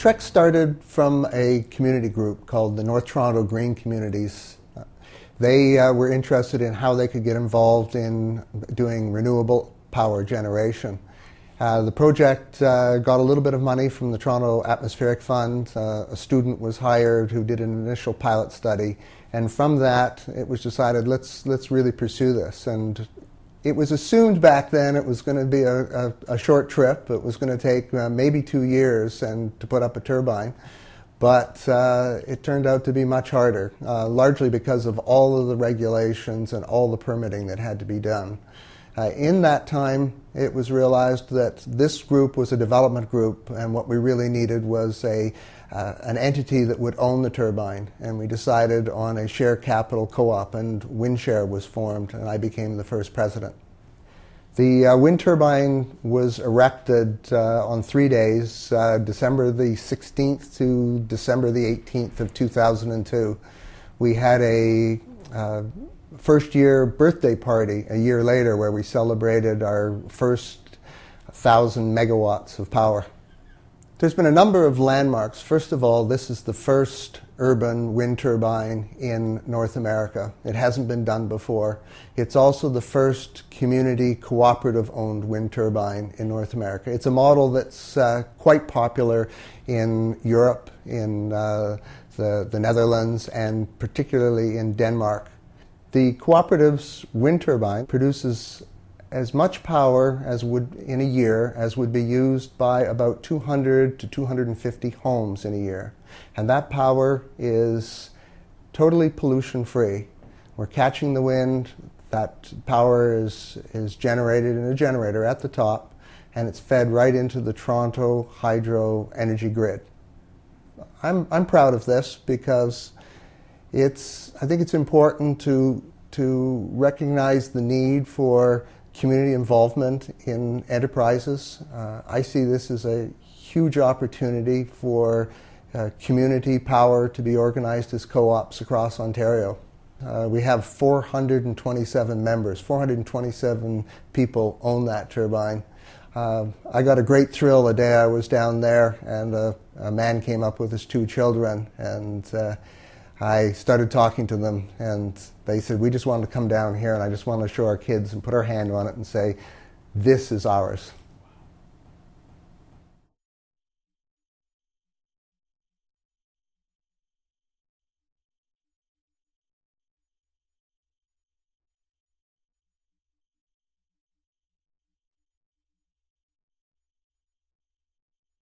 trek started from a community group called the North Toronto Green Communities. They were interested in how they could get involved in doing renewable power generation. The project got a little bit of money from the Toronto Atmospheric Fund. A student was hired who did an initial pilot study, and from that it was decided let's really pursue this. And it was assumed back then it was going to be a short trip. It was going to take maybe 2 years and to put up a turbine. But it turned out to be much harder, largely because of all of the regulations and all the permitting that had to be done. In that time, it was realized that this group was a development group, and what we really needed was an entity that would own the turbine. And we decided on a share capital co-op, and WindShare was formed, and I became the first president. The wind turbine was erected on 3 days, December the 16th to December the 18th of 2002. We had a first-year birthday party a year later where we celebrated our first 1,000 megawatts of power. There's been a number of landmarks. First of all, this is the first urban wind turbine in North America. It hasn't been done before. It's also the first community cooperative-owned wind turbine in North America. It's a model that's quite popular in Europe, in the Netherlands, and particularly in Denmark. The cooperative's wind turbine produces as much power as would in a year as would be used by about 200 to 250 homes in a year. And that power is totally pollution-free. We're catching the wind. That power is generated in a generator at the top, and it's fed right into the Toronto hydro energy grid. I'm proud of this because I think it's important to recognize the need for community involvement in enterprises. I see this as a huge opportunity for community power to be organized as co-ops across Ontario. We have 427 members. 427 people own that turbine. I got a great thrill the day I was down there, and a man came up with his 2 children, and I started talking to them, and they said, we just wanted to come down here, and I just want to show our kids and put our hand on it and say, this is ours.